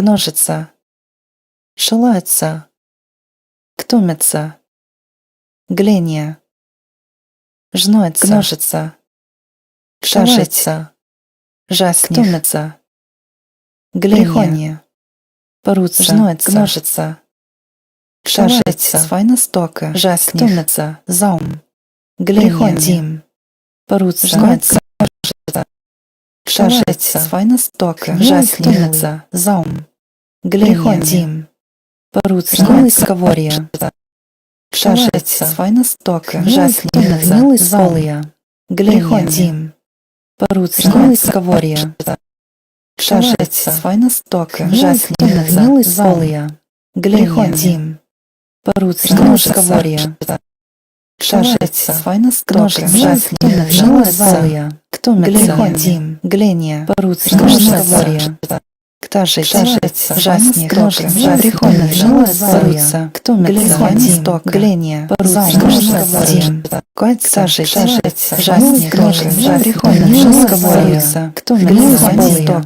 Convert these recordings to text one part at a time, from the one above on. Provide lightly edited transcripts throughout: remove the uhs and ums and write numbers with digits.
гножится, шелается, ктумится, гление, жнуется, гножится, шашится, жаснет, ктумится, гление, поруца, жнуется, гножится, шашится, свайностока, жаснет, ктумится, заум, гление, дим, поруца, жнуется, шашится, свайностока, жаснет, заум, гление, дим, поруца, сковорья, шашится, свайностока, жаснет, золия, гление, дим, поруца, сковорья, шашится, свайностока, жаснет, золия, гление, дим, поруца, сковорья, шашится, свайностока, жаснет, золия, гление, дим, гление, поруца, сковорья, ктажить, шашится, жаснет, приходит, поруца, ктумится, гление, поруца, дим, ксажить, шашится, жаснет, приходит, поруца, ктумится,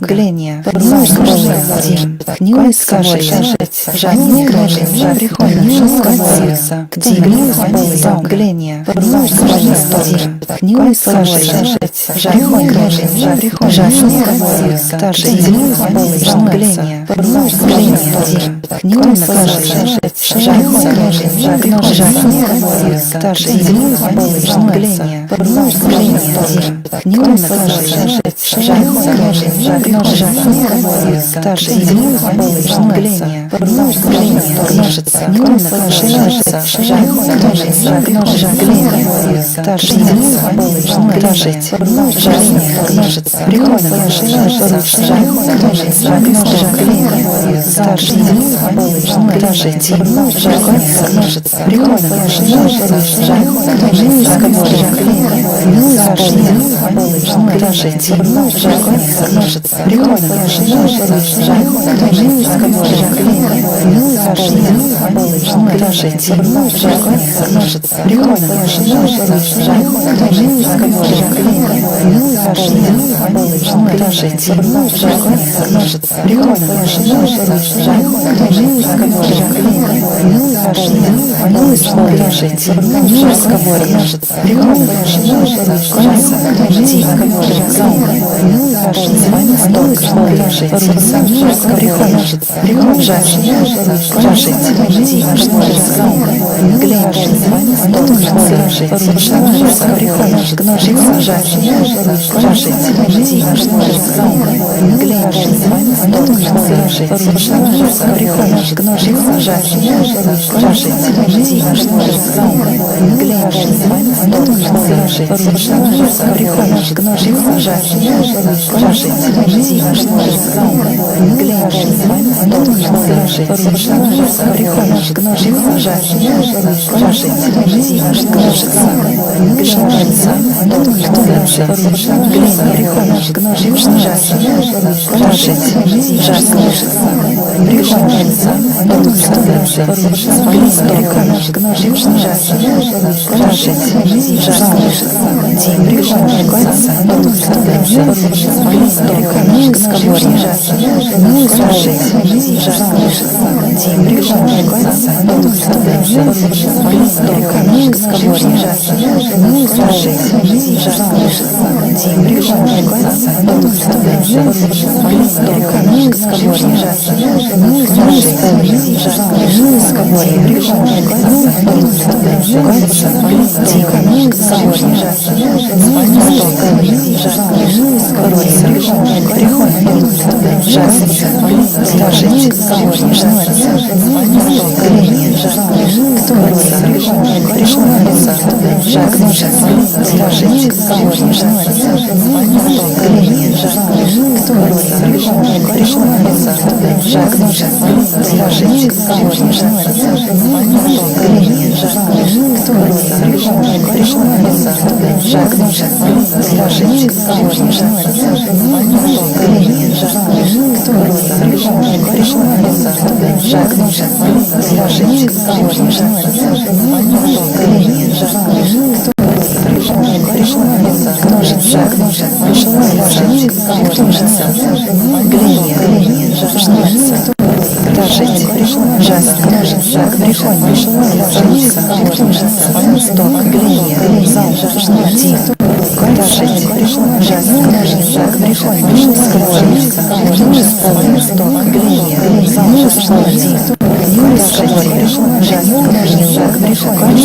гление, поруца, дим, книлый, скажет, шашится, жаснет, приходит, поруца, дим, гление, поруца, дим, книлый, скажет, шашится, приходит, жаснет, ктажить, гление, гление, книлый, скажет, шашится, гление, гление, книлый, скажет, гление, гножится, гножится, кружится, греет, жнется, дрожит, жасно, грехонь, рвется, свой сток, греет, зал, один, дрожит, жасно, грехонь, сковорится, свой сток, греет, зал, один, сковорится, жасно, грехонь, сковорится, зал, сток, греет, зал, один, руца, грехонь, жасно, грехонь,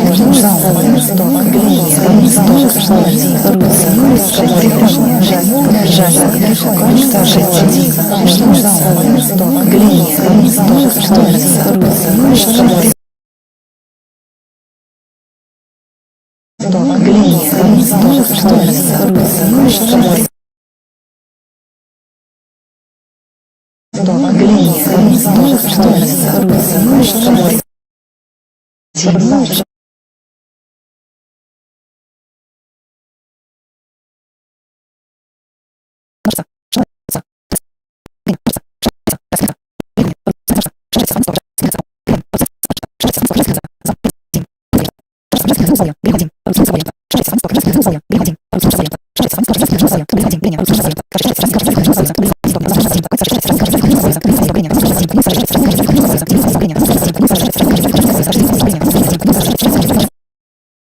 дрожит, зал, сток, греет, зал, штольца, руца, сток, греет, зал, штольца, руца, сток, греет, зал, штольца, руца,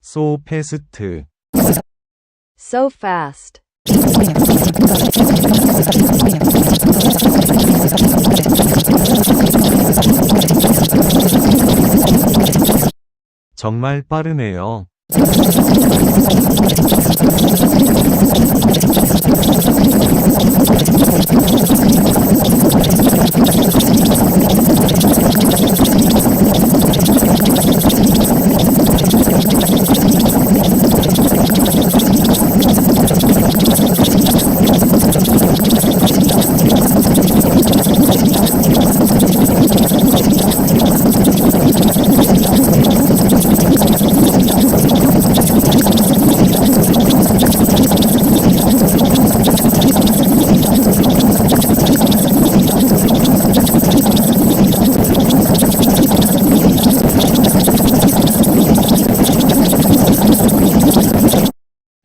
So fast. So fast. 정말 빠르네요.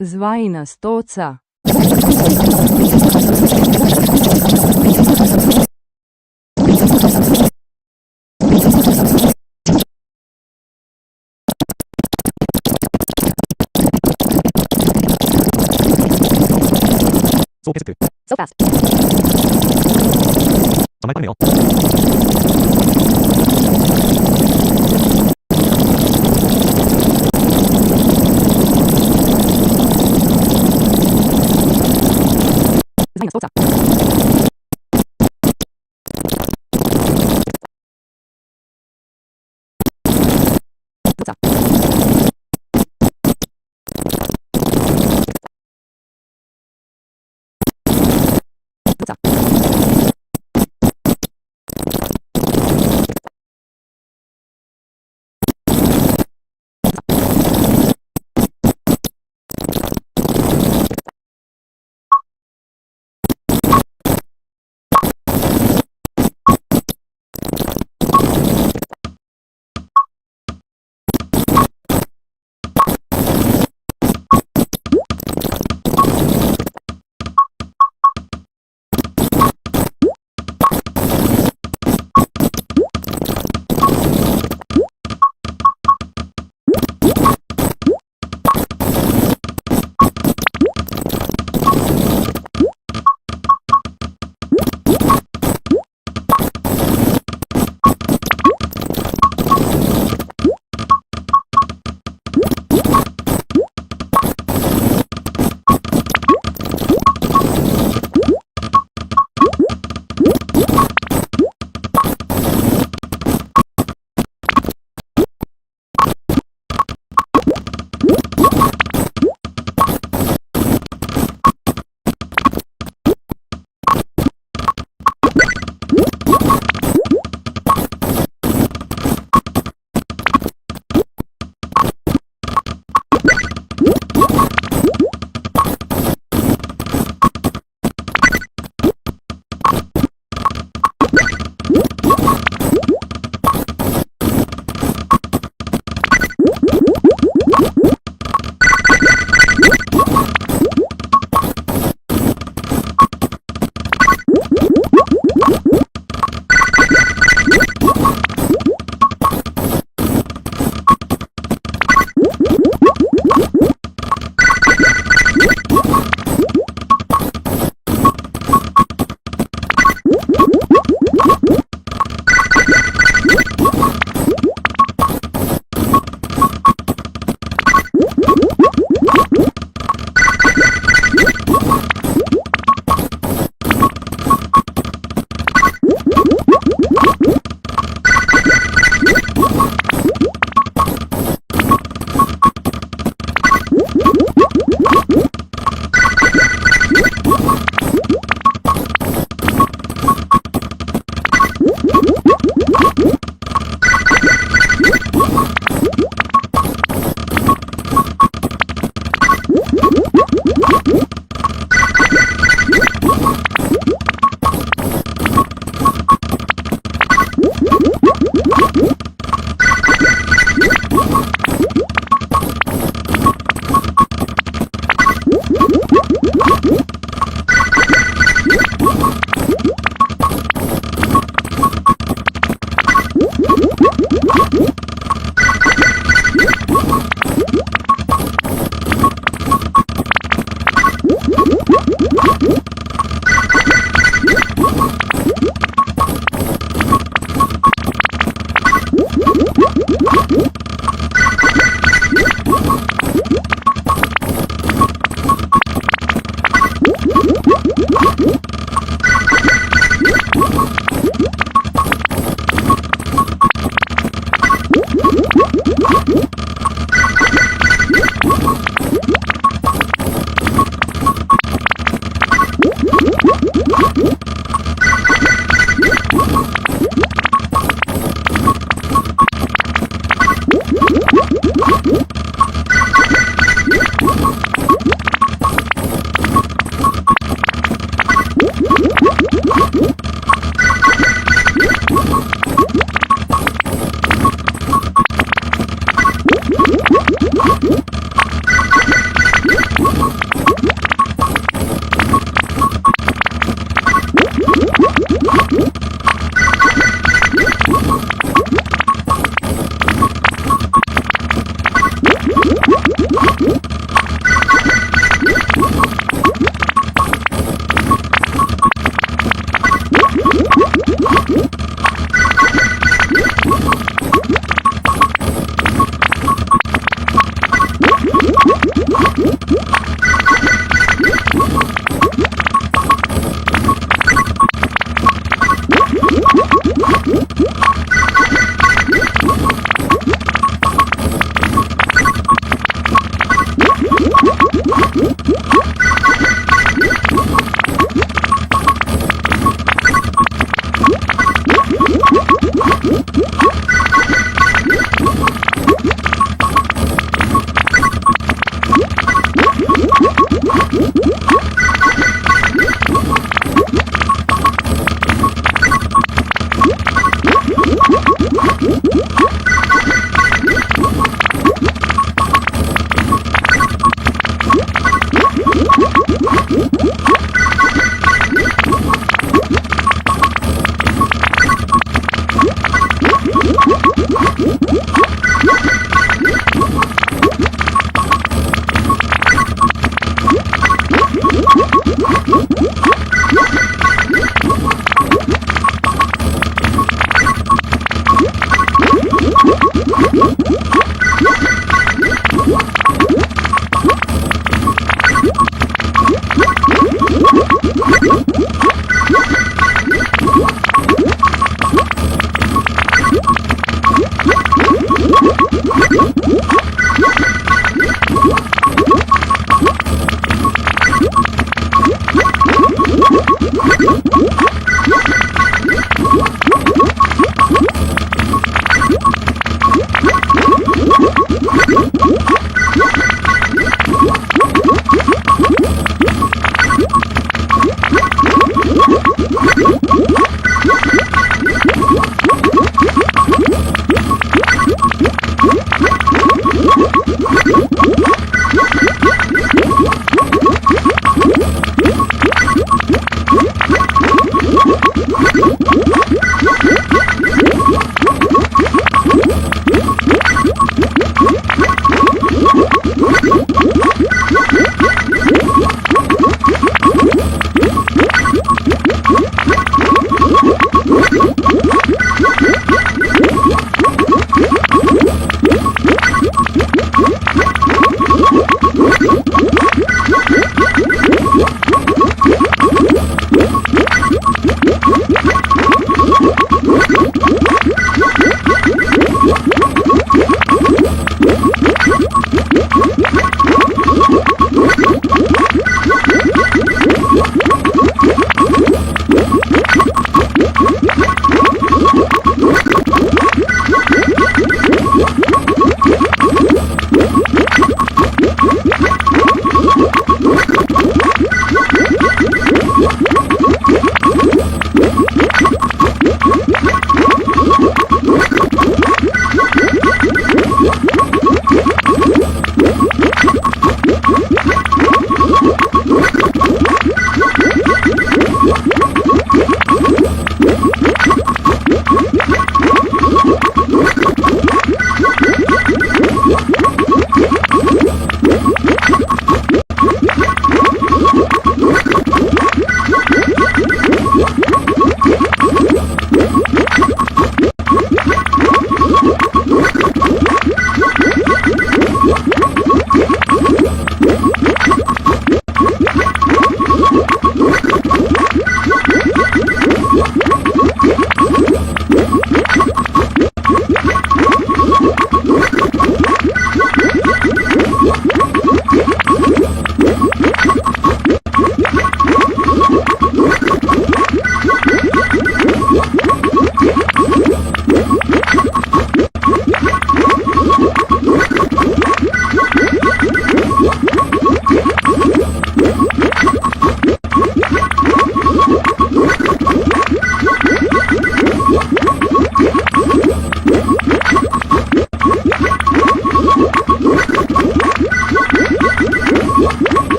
Zvajna stoca. So fast. So fast. 정말 빠르네요. Zvajna stoca.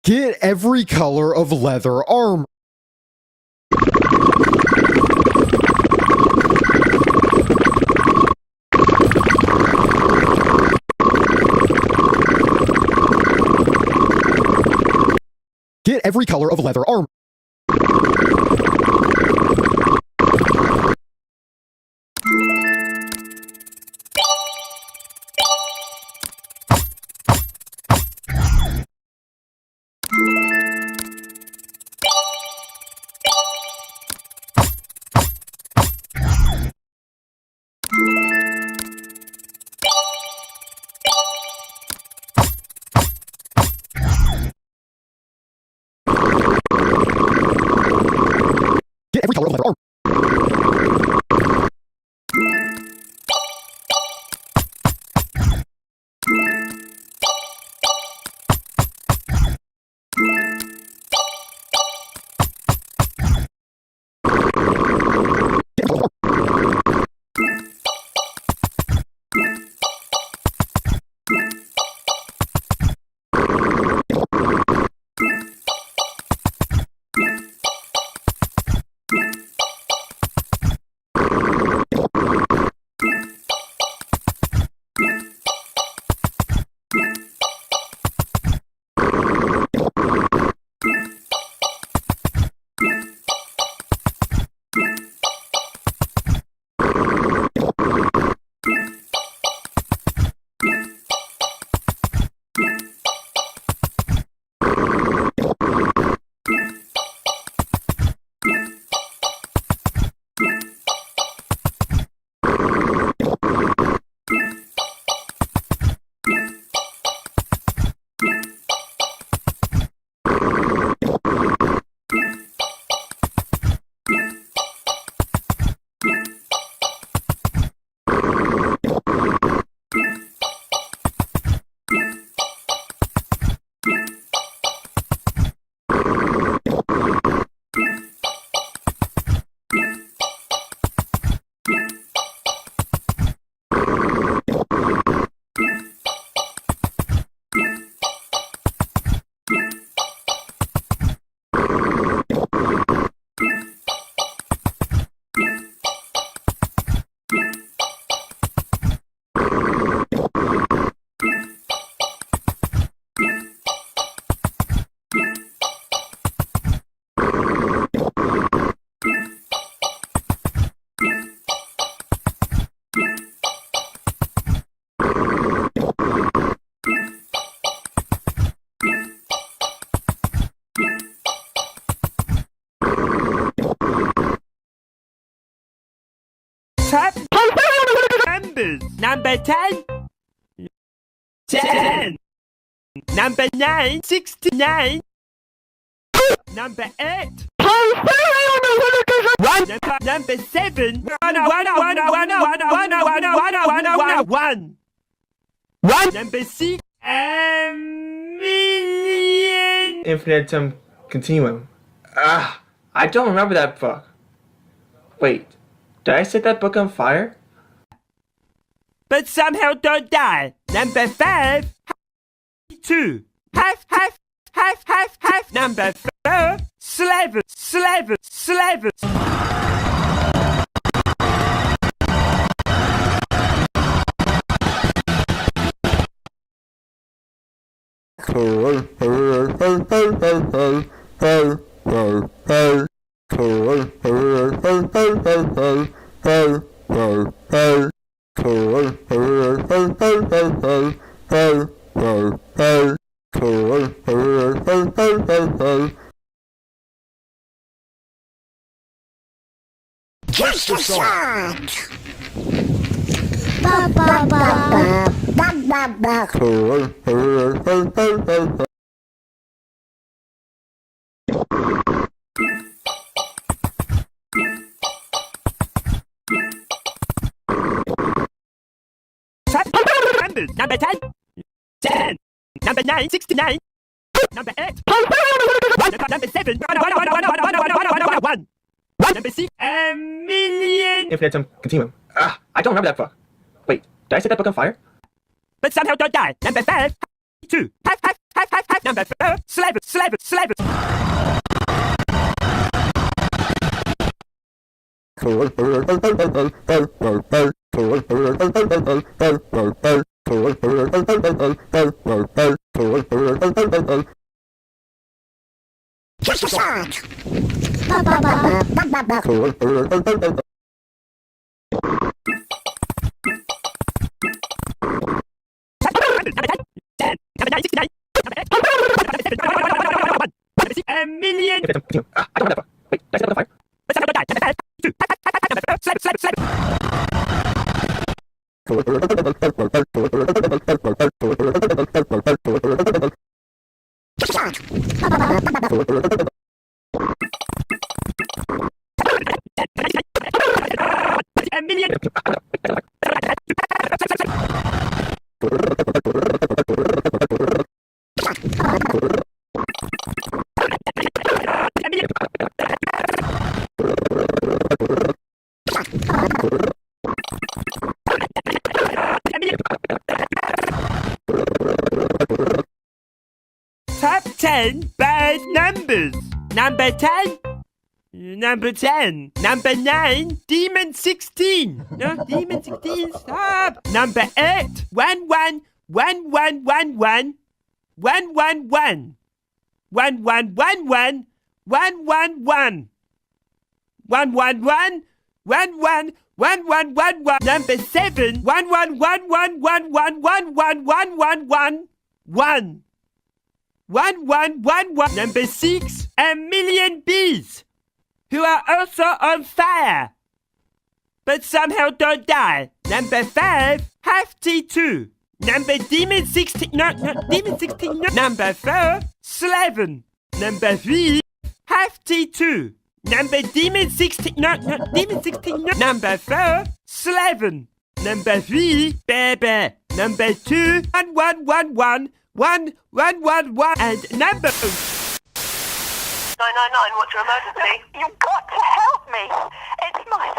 Get every color of leather armor. Get every color of leather armor. Get every color of letter R. Top numbers. Number 10. 10. Number 9. 69. Number 8. Number 7. 1. Number 6. A million. Infinitum continuum. I don't remember that book. Wait, did I set that book on fire? But somehow don't die. Number 5. 2. Half. Number 4. Slavers. Just a shot. Ba ba ba ba ba ba. Number 10. 10. Number 9. 69. Number 8. Number 7. 1. Number 6. A million. Infinitum continuum. I don't remember that book. Wait, did I set that book on fire? But somehow don't die. Number 5. 2. Half. Number 4. Slavers. Just a shot. Ba ba ba ba ba ba. Number 9. 69. Number 6. A million. Infinitum continuum. I don't remember that book. Wait, did I set that book on fire? But somehow don't die. Number 5. 2. Just a shot. Ba ba ba ba ba ba. Top 10 bad numbers. Number 10. Number 10. Number 9. Demon 16. No, Demon 16. Stop. Number 8. 1 1 1 1 1 1 1 1 1 1 1 1 1 1 1 1 1 1 1 1 1 1 1 1 1. Number 7. 1 1 1 1 1 1 1 1 1 1 1 1 1 1 1 1. Number 6. A million bees who are also on fire but somehow don't die. Number 5. Hefty 2. Number Demon 16. No, Demon 16. No. Number 4. Slaven. Number 3. Hefty 2. Number Demon 16. No, Demon 16. No. Number 4. Slaven. Number 3. Baby. Number 2. 1 1 1 1 1 1 1 1. And number 999, what's your emergency? You've got to help me. It's my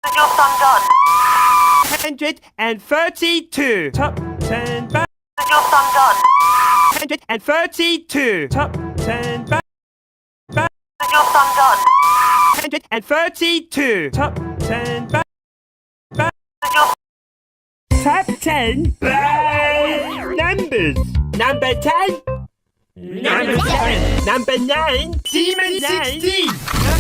Is your son done? 132. Top 10 bad. Is your son done? 132. Top 10 bad. Is your son done? 132. Top 10 bad. Is your Top 10 bad numbers. Number 10. Number 7. Number 9. Demon 16.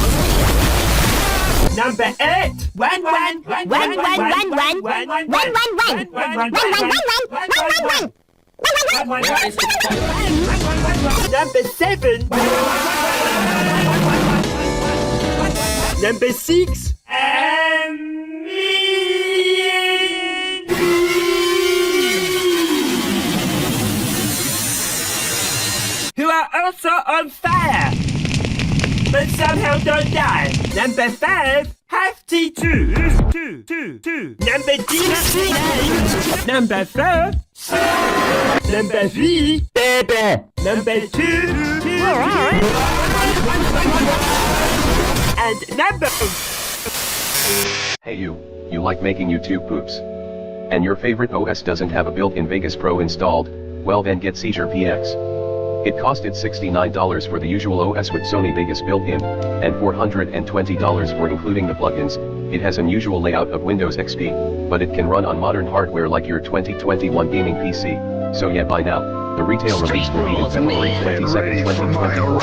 Number 8. 1 1 1 1 1 1 1 1 Number 7. Number 6. Who are also on fire but somehow don't die. Number 5. Hefty 2. Number 9. Number 4. Number 3. Baby. Number 2. And number. Hey you like making YouTube poops? And your favorite OS doesn't have a built-in Vegas Pro installed? Well then get Seizure PX. It costed $69 for the usual OS with Sony Vegas built-in, and $420 for including the plugins. It has an unusual layout of Windows XP, but it can run on modern hardware like your 2021 gaming PC. So yeah, buy now. The retail release will be in February 22nd, 2024.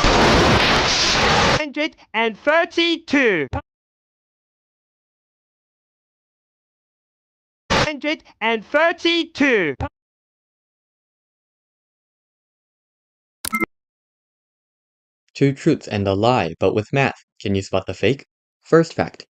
132. 132. Two truths and a lie, but with math. Can you spot the fake? First fact.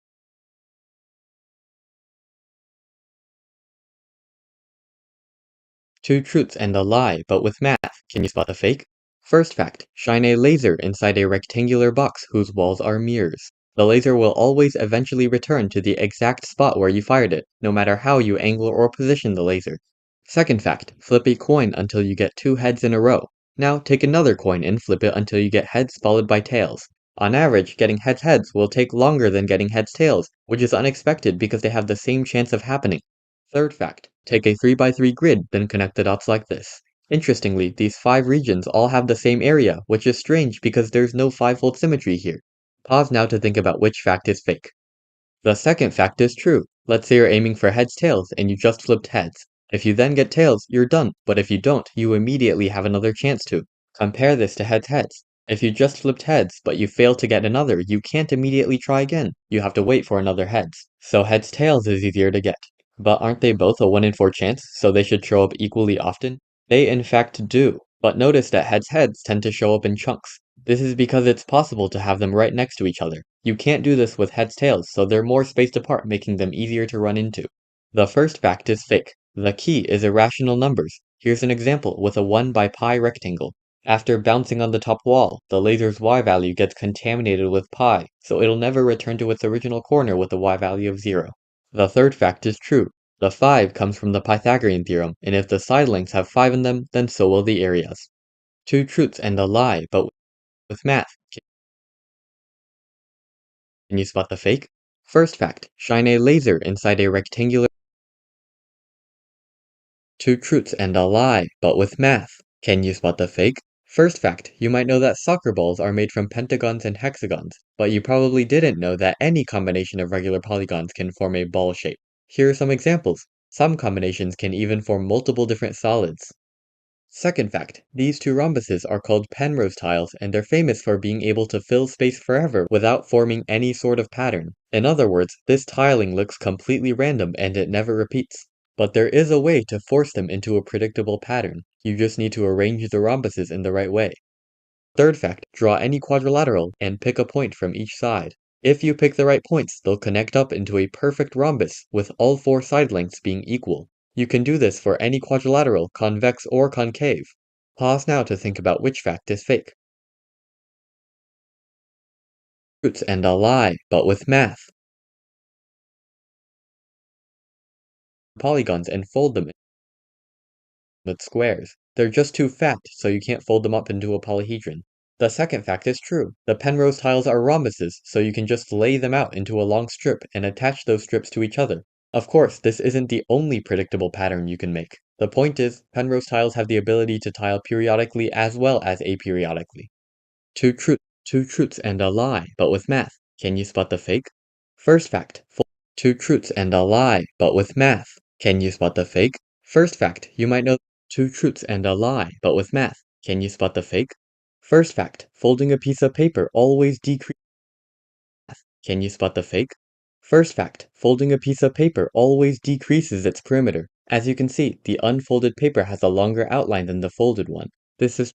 Two truths and a lie, but with math. Can you spot the fake? First fact. Shine a laser inside a rectangular box whose walls are mirrors. The laser will always eventually return to the exact spot where you fired it, no matter how you angle or position the laser. Second fact. Flip a coin until you get 2 heads in a row. Now take another coin and flip it until you get heads followed by tails. On average, getting heads will take longer than getting heads tails, which is unexpected because they have the same chance of happening. Third fact. Take a 3x3 grid, then connect the dots like this. Interestingly, these 5 regions all have the same area, which is strange because there's no 5-fold symmetry here. Pause now to think about which fact is fake. The second fact is true. Let's say you're aiming for heads tails and you just flipped heads. If you then get tails, you're done, but if you don't, you immediately have another chance to. Compare this to heads. If you just flipped heads, but you fail to get another, you can't immediately try again. You have to wait for another heads. So heads tails is easier to get. But aren't they both a 1 in 4 chance, so they should show up equally often? They in fact do, but notice that heads tend to show up in chunks. This is because it's possible to have them right next to each other. You can't do this with heads tails, so they're more spaced apart, making them easier to run into. The first fact is fake. The key is irrational numbers. Here's an example with a 1 by pi rectangle. After bouncing on the top wall, the laser's y value gets contaminated with pi, so it'll never return to its original corner with a y value of 0. The third fact is true. The 5 comes from the Pythagorean theorem, and if the side lengths have 5 in them, then so will the areas. Two truths and a lie, but with math. Can you spot the fake? First fact, shine a laser inside a rectangular. Two truths and a lie, but with math. Can you spot the fake? First fact, you might know that soccer balls are made from pentagons and hexagons, but you probably didn't know that any combination of regular polygons can form a ball shape. Here are some examples. Some combinations can even form multiple different solids. Second fact, these two rhombuses are called Penrose tiles and they're famous for being able to fill space forever without forming any sort of pattern. In other words, this tiling looks completely random and it never repeats. But there is a way to force them into a predictable pattern. You just need to arrange the rhombuses in the right way. Third fact, draw any quadrilateral and pick a point from each side. If you pick the right points, they'll connect up into a perfect rhombus with all 4 side lengths being equal. You can do this for any quadrilateral, convex or concave. Pause now to think about which fact is fake. Roots and a lie, but with math. Polygons and fold them into squares. They're just too fat, so you can't fold them up into a polyhedron. The second fact is true. The Penrose tiles are rhombuses, so you can just lay them out into a long strip and attach those strips to each other. Of course, this isn't the only predictable pattern you can make. The point is, Penrose tiles have the ability to tile periodically as well as aperiodically. Two truths and a lie, but with math. Can you spot the fake? First fact, two truths and a lie, but with math. Can you spot the fake? First fact, you might know two truths and a lie, but with math. Can you spot the fake? First fact, folding a piece of paper always decreases. Can you spot the fake? First fact, folding a piece of paper always decreases its perimeter. As you can see, the unfolded paper has a longer outline than the folded one. This is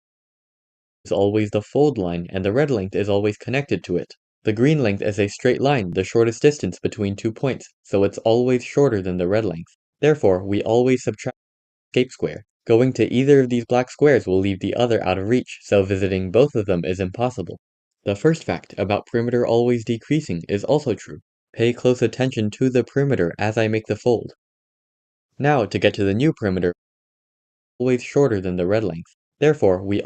always the fold line, and the red length is always connected to it. The green length is a straight line, the shortest distance between 2 points, so it's always shorter than the red length. Therefore, we always subtract escape square. Going to either of these black squares will leave the other out of reach, so visiting both of them is impossible. The first fact about perimeter always decreasing is also true. Pay close attention to the perimeter as I make the fold. Now, to get to the new perimeter, always shorter than the red length. Therefore, we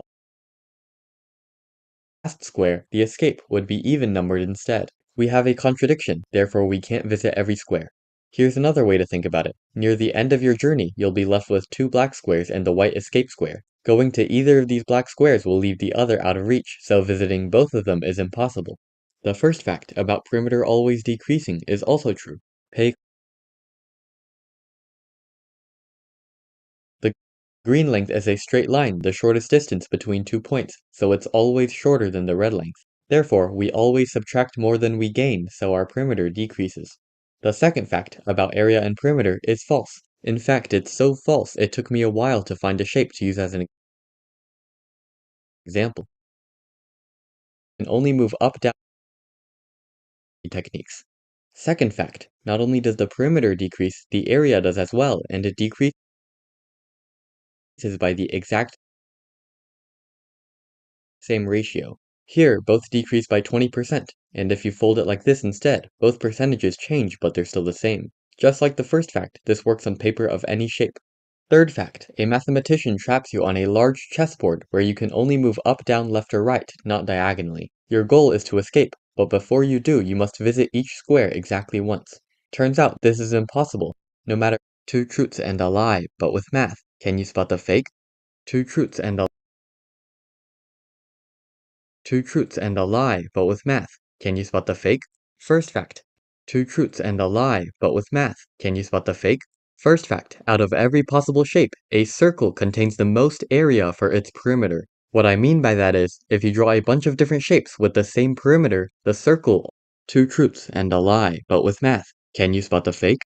last square, the escape would be even numbered instead. We have a contradiction, therefore we can't visit every square. Here's another way to think about it. Near the end of your journey, you'll be left with 2 black squares and the white escape square. Going to either of these black squares will leave the other out of reach, so visiting both of them is impossible. The first fact about perimeter always decreasing is also true. The green length is a straight line, the shortest distance between 2 points, so it's always shorter than the red length. Therefore, we always subtract more than we gain, so our perimeter decreases. The second fact about area and perimeter is false. In fact, it's so false it took me a while to find a shape to use as an example. You can only move up, down techniques. Second fact, not only does the perimeter decrease, the area does as well, and it decreases by the exact same ratio. Here, both decrease by 20%, and if you fold it like this instead, both percentages change but they're still the same. Just like the first fact, this works on paper of any shape. Third fact, a mathematician traps you on a large chessboard where you can only move up, down, left, or right, not diagonally. Your goal is to escape, but before you do, you must visit each square exactly once. Turns out this is impossible, no matter two truths and a lie, but with math. Can you spot the fake? Two truths and a lie, but with math. Can you spot the fake? First fact. Two truths and a lie, but with math. Can you spot the fake? First fact. Out of every possible shape, a circle contains the most area for its perimeter. What I mean by that is, if you draw a bunch of different shapes with the same perimeter, the circle. Two truths and a lie, but with math. Can you spot the fake?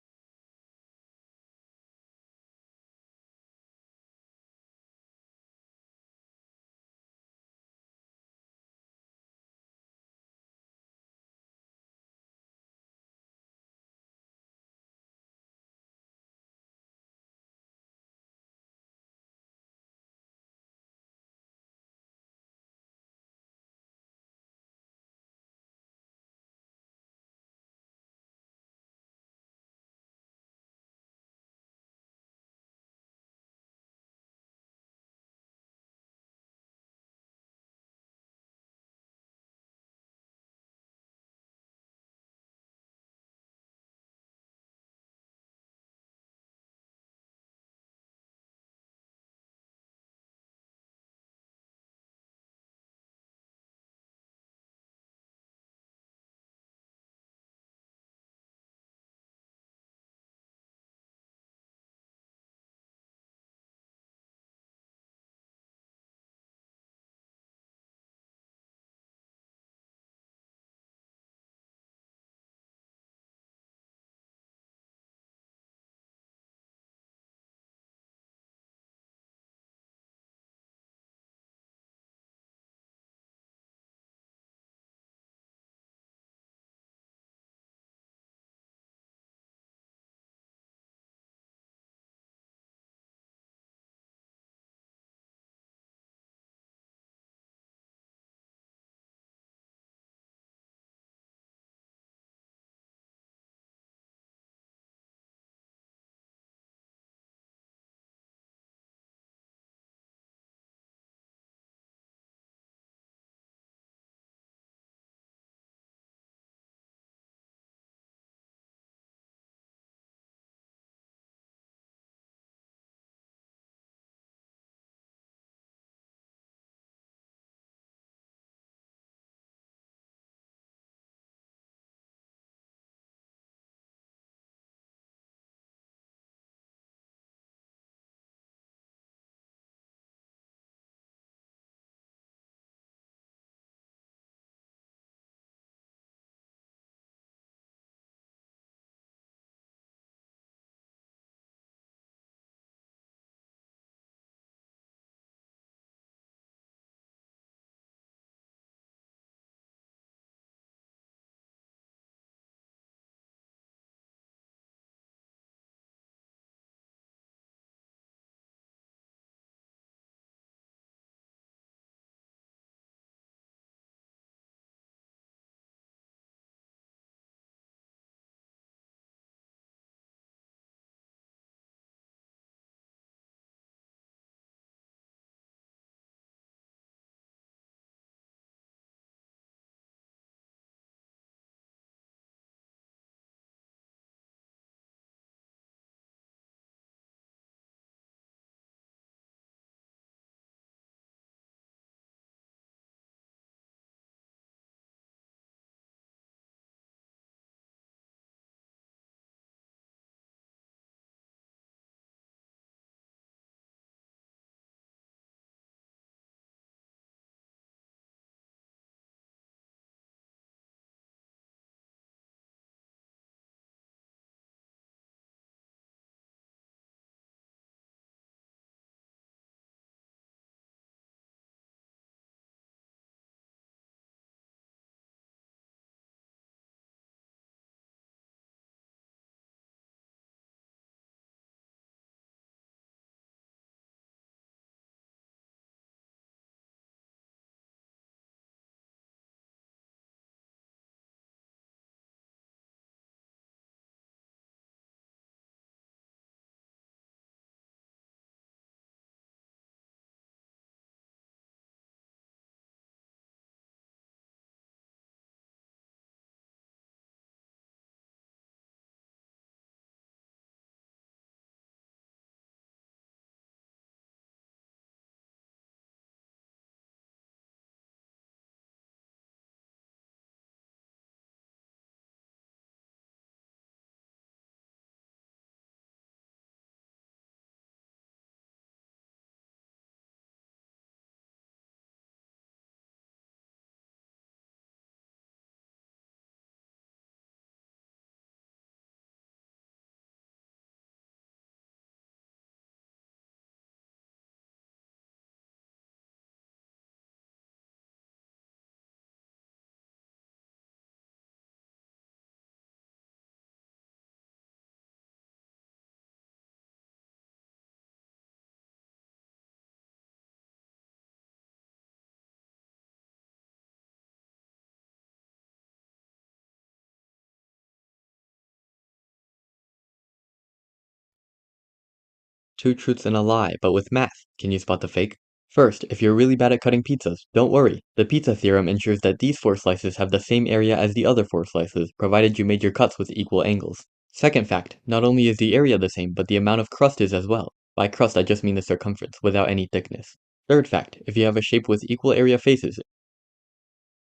Two truths and a lie, but with math, can you spot the fake? First, if you're really bad at cutting pizzas, don't worry. The pizza theorem ensures that these 4 slices have the same area as the other 4 slices, provided you made your cuts with equal angles. Second fact, not only is the area the same, but the amount of crust is as well. By crust, I just mean the circumference, without any thickness. Third fact, if you have a shape with equal area faces,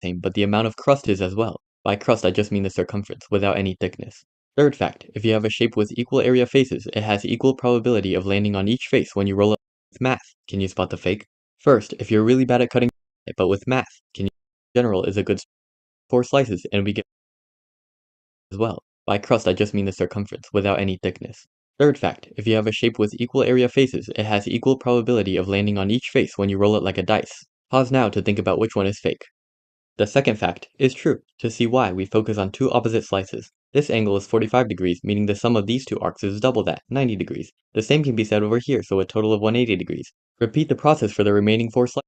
same, but the amount of crust is as well. By crust, I just mean the circumference, without any thickness. Third fact, if you have a shape with equal area faces, it has equal probability of landing on each face when you roll it. With math, can you spot the fake? First, if you're really bad at cutting, but with math, can you general is a good 4 slices and we get as well. By crust, I just mean the circumference, without any thickness. Third fact, if you have a shape with equal area faces, it has equal probability of landing on each face when you roll it like a dice. Pause now to think about which one is fake. The second fact is true. To see why, we focus on 2 opposite slices. This angle is 45 degrees, meaning the sum of these 2 arcs is double that, 90 degrees. The same can be said over here, so a total of 180 degrees. Repeat the process for the remaining 4 slices.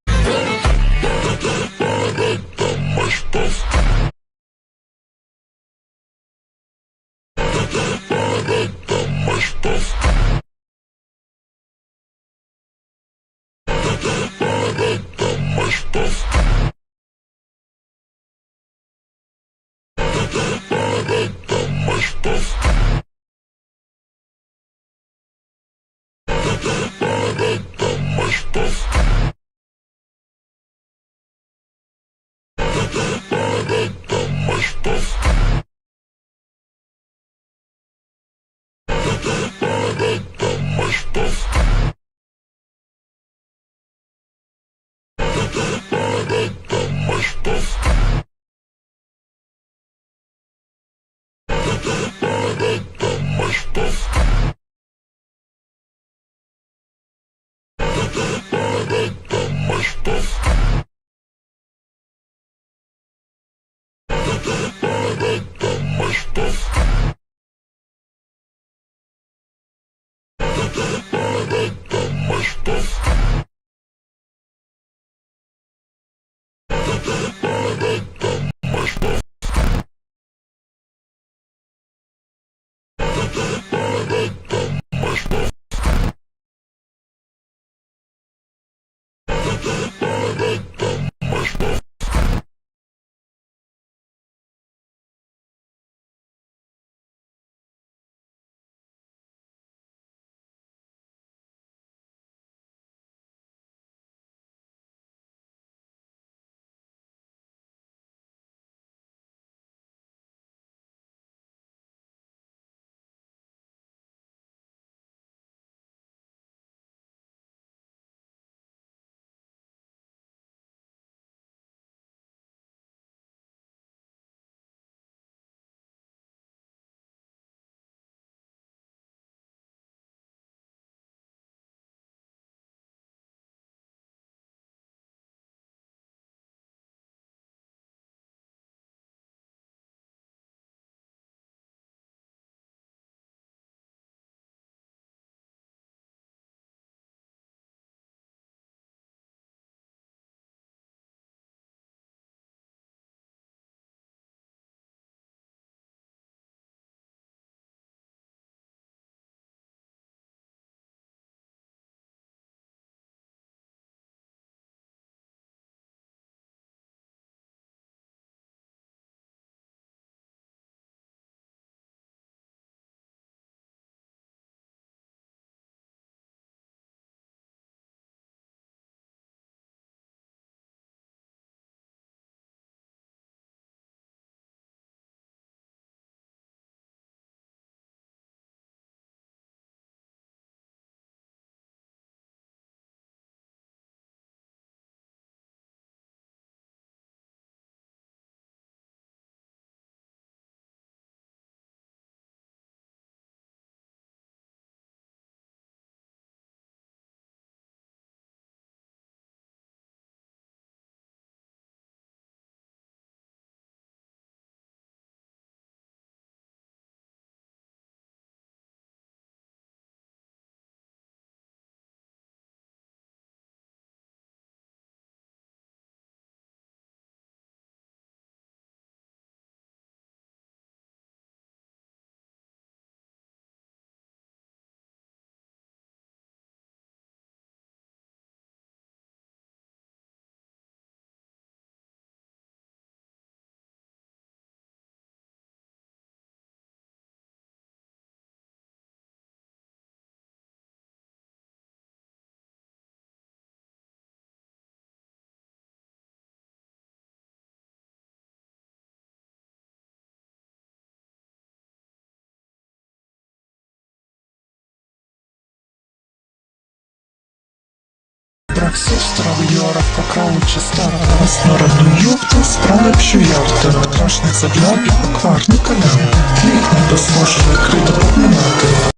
Брак сестра Юра поколуче стара Снородную то справа пшуявте Накрашниця для півкварника нам Клікну до сложної крито поминати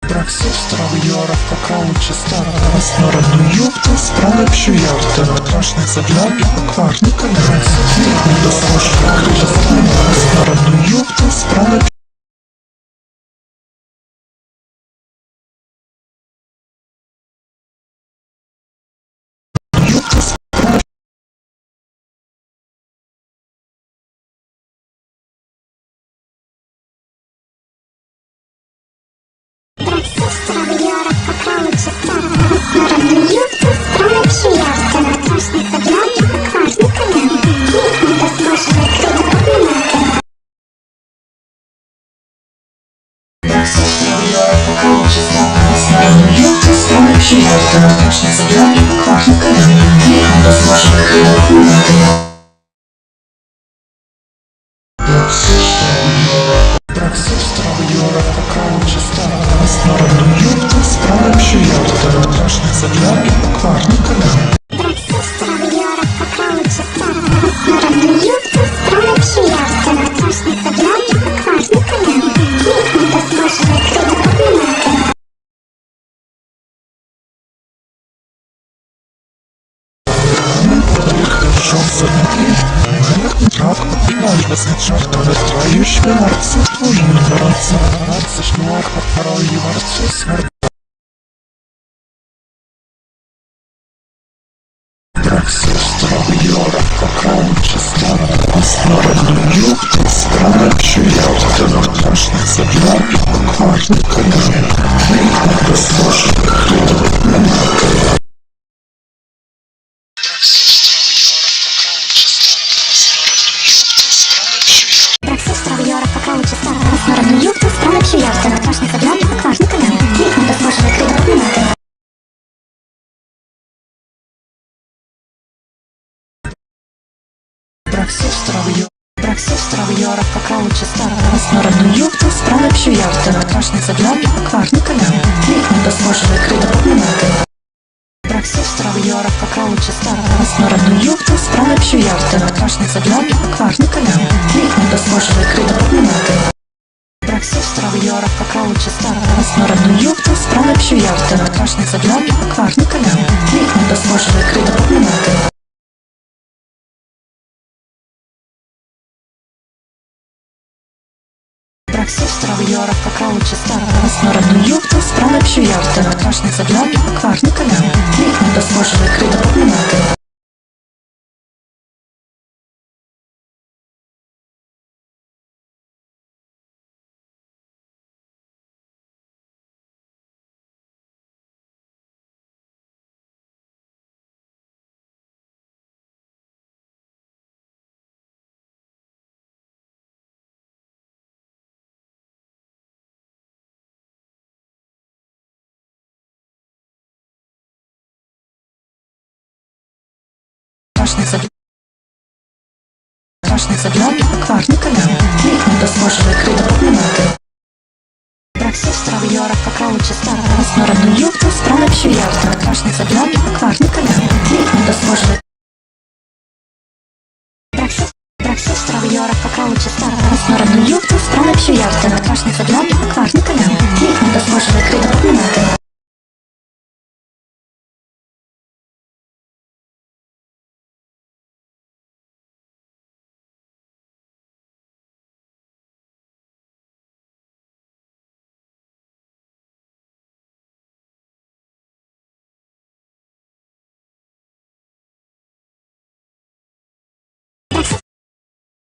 Брак сестра Юра поколуче стара Снородную то справа пшуявте Накрашниця для півкварника нам Клікну до сложної крито поминати Снородную то справа Брак сестра Юра поколуче стара Снородную то справа пшуявте Накрашниця для півкварника нам Брак сестра Юра поколуче стара Снородную то справа пшуявте Накрашниця для півкварника нам Клікну до сложної крито поминати Брак сестра Юра поколуче стара Снородную то справа пшуявте Накрашниця для півкварника нам Клікну до сложної крито поминати Брак сестра Юра поколуче стара Снородную то справа пшуявте Накрашниця для півкварника нам Клікну до сложної крито поминати Брак сестра Юра поколуче стара Снородную то справа пшуявте Накрашниця для півкварника нам Клікну до сложної крито поминати Брак сестра Юра поколуче стара Снородную то справа пшуявте Накрашниця для півкварника нам Клікну до сложної крито поминати Брак сестра Юра поколуче стара Снородную то справа пшуявте Накрашниця для півкварника нам Клікну до сложної крито поминати Брак сестра Юра поколуче стара Снородную то справа пшуявте Накрашниця для півкварника нам Клікну до сложної крито поминати Накрашниця для півкварника нам Клікну до сложної крито поминати Брак сестра Юра поколуче стара Снородную то справа пшуявте Накрашниця для півкварника нам Клікну до сложної Брак сестра Юра поколуче стара Снородную то справа пшуявте Накрашниця для півкварника нам Клікну до сложної крито поминати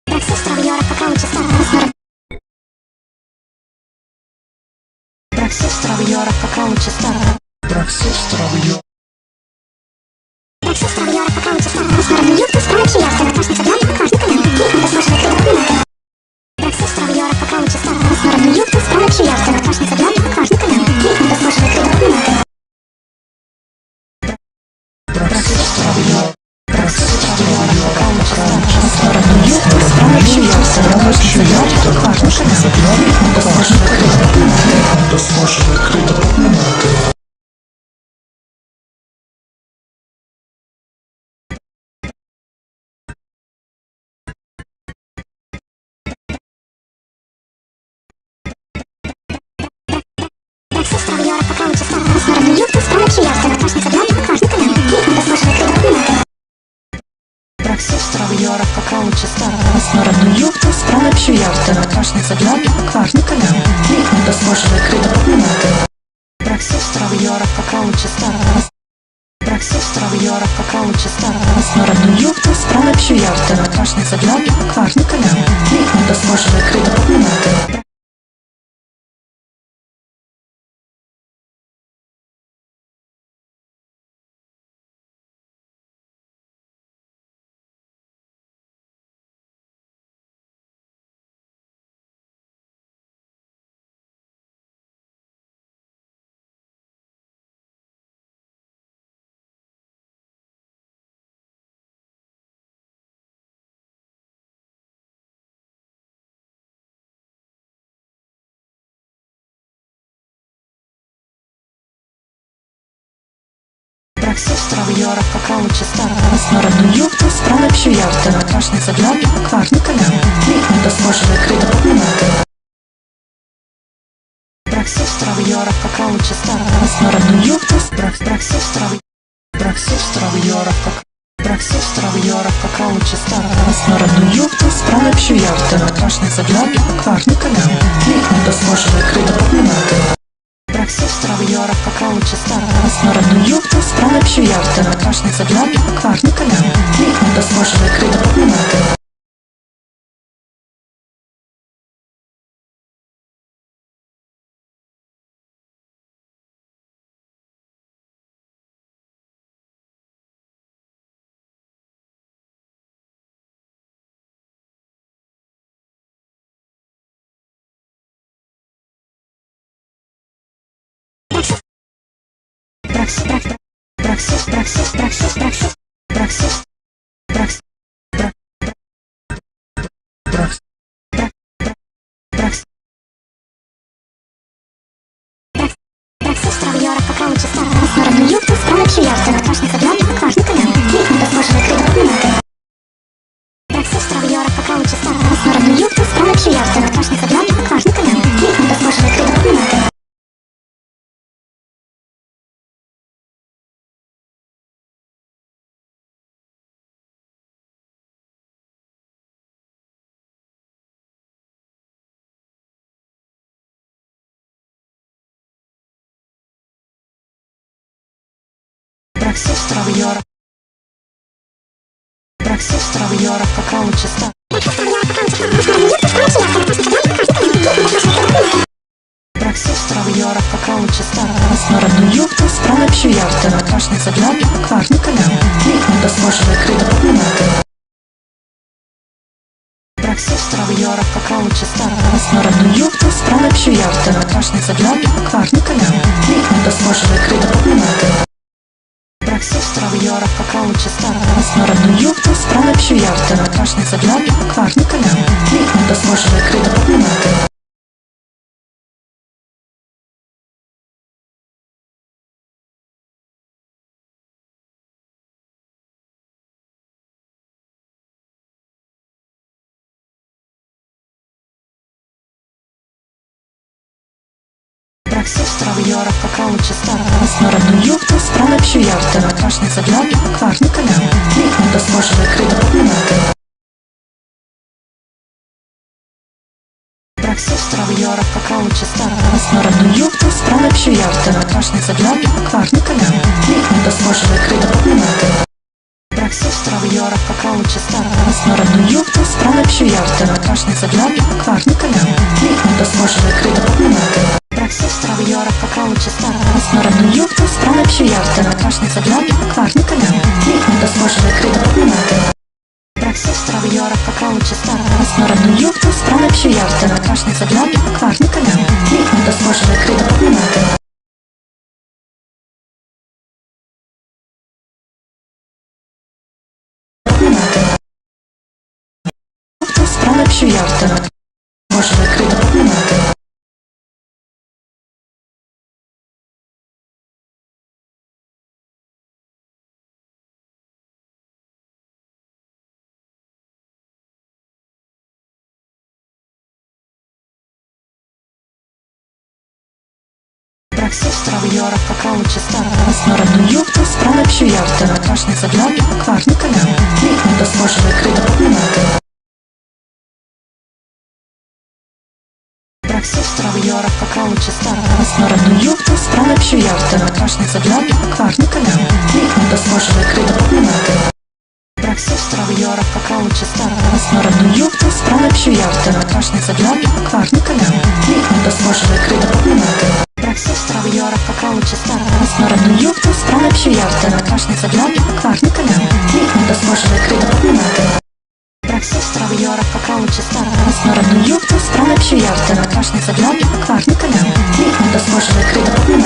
Брак сестра Юра поколуче стара Брак сестра Юра поколуче стара Брак сестра Юра Брак сестра Юра поколуче стара Снородную то справа пшуявте Накрашниця для півкварника нам скрито поминати. Брексит справи Європа аккаунті СТАП. Розгородний ютуб, справи чи явка, натошниця блог, квартний канал. Клікнути зможете відкрити документи. Брексит справи Європа аккаунті СТАП. Розгородний ютуб, справи чи явка, натошниця блог, квартний канал. Клікнути зможете відкрити документи. Брексит справи Європа аккаунті СТАП. Брексит справи Європа аккаунті СТАП. Розгородний ютуб, справи чи явка, натошниця блог, квартний канал. Клікнути зможете відкрити документи. Брексит справи Європа аккаунті СТАП. Розгородний ютуб, справи чи явка, натошниця блог, квартний канал. Клікнути зможете відкрити документи. Брексит справи Європа аккаунті СТАП. Розгородний ютуб, Брексит справи Європа. Брексит справи Європа аккаунті СТАП. Розгородний ютуб, справи чи явка, натошниця блог, квартний канал. Клікнути зможете відкрити документи. Брексит справи Європа аккаунті СТАП. Розгородний ютуб, справи чи явка, натошниця блог, квартний канал. Клікнути зможете відкрити документи. Брексит справи Європа аккаунті СТАП. Розгородний ютуб, справи чи явка, натошниця блог, квартний канал. Клікнути зможете відкрити документи. Брексит справи Європа аккаунті СТАП. Розгородний ютуб, справи чи явка, натошниця блог, квартний канал. Клікнути зможете відкрити документи. Брексит справи Європа. Брексит справи Європа аккаунті СТАП. Брексит справи Європа аккаунті СТАП. Розгородний ютуб, справи чи явка, натошниця блог, квартний канал. Клікнути зможете відкрити документи. Брексит справи Європа аккаунті СТАП. Розгородний ютуб, справи чи явка, натошниця блог, квартний канал. Клікнути зможете відкрити документи. Брексит справи Європа аккаунті СТАП. Розгородний ютуб, справи чи явка, натошниця блог, квартний канал. Клікнути зможете відкрити документи. Брексит справи Європа аккаунті СТАП. Розгородний ютуб, справи чи явка, натошниця блог, квартний канал. Клікнути зможете відкрити документи. Брексит справи Європа аккаунті СТАП. Розгородний ютуб, справи чи явка, натошниця блог, квартний канал. Клікнути зможете відкрити документи. Брексит справи Європа аккаунті СТАП. Розгородний ютуб, справи чи явка, натошниця блог, квартний канал. Клікнути зможете відкрити документи. Брексит справи Європа аккаунті СТАП. Розгородний ютуб, справи чи явка, натошниця блог, квартний канал. Клікнути зможете відкрити документи. Брексит справи Європа аккаунті СТАП. Розгородний ютуб, справи чи явка, натошниця блог, квартний канал. Клікнути зможете відкрити документи. Справи чи явка, можете відкрити документи. Брак сестра виора покруче стара. Снородну юбку справлю ярко. Накрашниця для квартний канал. Клікнути зможете крито піднімати. Брак сестра виора покруче стара. Снородну юбку справлю ярко. Накрашниця для квартний канал. Клікнути зможете крито піднімати. Брак сестра виора покруче стара. Снородну юбку справлю ярко. Накрашниця для квартний канал. Клікнути зможете крито піднімати. Брак сестра виора покруче стара. Снородну юбку справлю ярко. Накрашниця для квартний канал. Клікнути зможете крито піднімати. Брак сестра виора покруче стара. Снородну юбку справлю ярко. Накрашниця для квартний канал. Клікнути зможете крито піднімати.